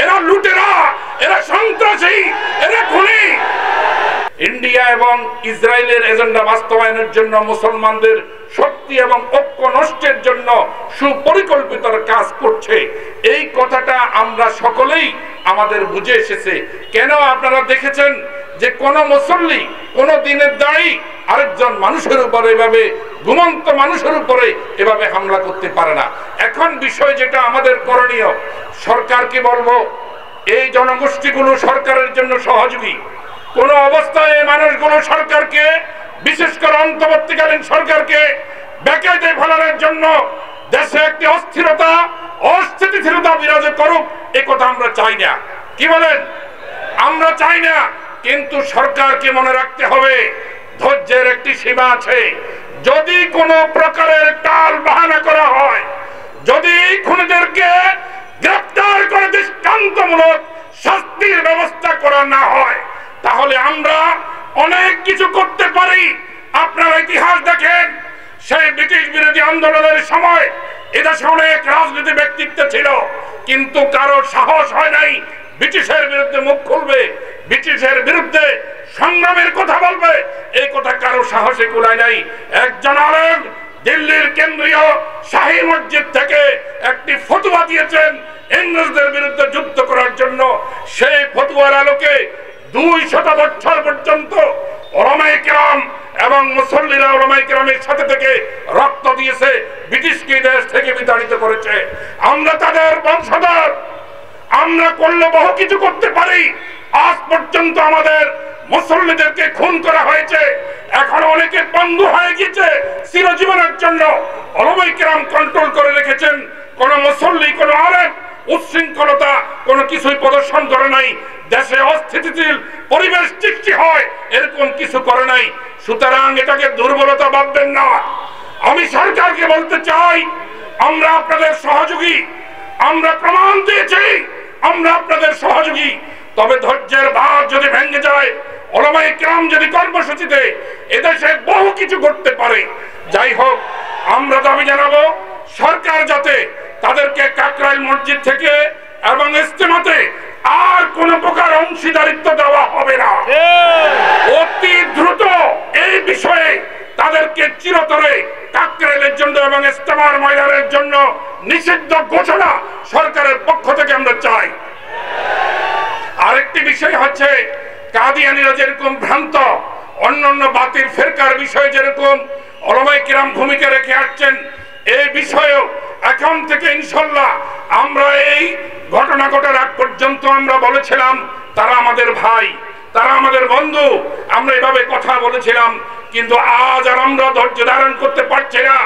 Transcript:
এরা লুটেরা, এরা সন্ত্রাসী, এরা খুনি। ইন্ডিয়া এবং ইসরায়েলের এজেন্ডা বাস্তবায়নের জন্য মুসলমানদের শক্তি এবং ঐক্য নষ্টের জন্য সুপরিকল্পিত কাজ করছে, এই কথাটা আমরা সকলেই আমাদের বুঝে এসেছে। কেন আপনারা দেখেছেন যে কোন মুসল্লি, কোন দিনের দায়ী আরেকজন মানুষের উপরে এভাবে, ঘুমন্ত মানুষের উপরে এভাবে হামলা করতে পারে না। এখন বিষয় যেটা আমাদের করণীয়, সরকারকে বলবো এই জনগোষ্ঠীগুলো সরকারের জন্য সহযোগী। কোন অবস্থায় এই মানুষগুলো সরকারকে, বিশেষ করে অন্তর্বর্তীকালীন সরকারকে বেকায়দে ফেলানোর জন্য দেশে একটি অস্থিরতা, অস্থিতিশীলতা বিরাজ করুক, এই কথা আমরা চাই না। কি বলেন? আমরা চাই না। কিন্তু সরকারকে মনে রাখতে হবে ধৈর্যের একটি সীমা আছে। যদি কোনো প্রকারের টাল বাহানা করা হয়, যদি খুনিদেরকে গ্রেফতার করে দৃষ্টান্তমূলক শাস্তির ব্যবস্থা করা না হয়, তাহলে আমরা অনেক কিছু করতে পারি। আপনারা ইতিহাস দেখেন, সেই ব্রিটিশ বিরোধী আন্দোলনের সময় এদেশে অনেক রাজনীতি ব্যক্তিত্ব ছিল, কিন্তু কারো সাহস হয় নাই ব্রিটিশের বিরুদ্ধে মুখ খুলবে, ব্রিটিশের বিরুদ্ধে সংগ্রামের কথা বলবে। এই কথা কারো সাহসে কুলায় নাই। একজন আলেম দিল্লির কেন্দ্রীয় শাহী মসজিদ থেকে একটি ফতোয়া দিয়েছেন ইংরেজদের বিরুদ্ধে যুদ্ধ করার জন্য। সেই ফতোয়ার আলোকে 200 বছর পর্যন্ত ওলামায়ে কেরাম এবং মুসল্লিরা ওলামায়ে কেরামের সাথে থেকে রক্ত দিয়েছে, ব্রিটিশকে দেশ থেকে বিতাড়িত করেছে। আমরা তাদের বংশধর, আমরা করলে বহু কিছু করতে পারি। আজ পর্যন্ত আমাদের মুসল্লিদেরকে খুন করা হয়েছে, এখন অনেকে বন্ধু হয়ে গিয়েছে চিরজীবনের জন্য। ওলামায়ে কেরাম কন্ট্রোল করে রেখেছেন। কোন মুসল্লি, কোন আলেম উচ্ছৃঙ্খলতা কোনো কিছুই প্রদর্শন করে নাই, দেশে অস্থিতিশীল পরিবেশ সৃষ্টি হয় এরকম কিছু করে নাই। সুতরাং এটাকে দুর্বলতা ভাববেন না। আমি সরকারকে বলতে চাই, আমরা আপনাদের সহযোগী, আমরা প্রমাণ দিয়েছি আমরা আপনাদের সহযোগী। তবে ধৈর্যের বাঁধ যদি ভেঙে যায়, ওলামায়ে কেরাম যদি কর্মসূচিতে এদেশে বহু কিছু করতে পারে। যাই হোক, আমরা দাবি জানাবো সরকার যাতে তাদেরকে কাকরাইল মসজিদ থেকে এবং ইজতেমাতে আর কোন প্রকার অংশীদারিত্ব দেওয়া হবে না। অতি দ্রুত এই বিষয়ে তাদেরকে চিরতরে কাকরাইলের জন্য এবং ইজতেমার ময়দানের জন্য নিষিদ্ধ ঘোষণা সরকারের পক্ষ থেকে আমরা চাই। আরেকটি বিষয় হচ্ছে, কাদিয়ানীরা যেরকম ভ্রান্ত, অন্যান্য বাতিল ফেরকার বিষয়ে যেরকম ওলামায়ে কেরাম ভূমিকা রেখে আসছেন, এই বিষয়েও এখন থেকে ইনশাল্লাহ আমরা এই ঘটনা ঘটার আগ পর্যন্ত আমরা বলেছিলাম তারা আমাদের ভাই, তারা আমাদের বন্ধু, আমরা এভাবে কথা বলেছিলাম। কিন্তু আজ আর আমরা ধৈর্য ধারণ করতে পারছি না।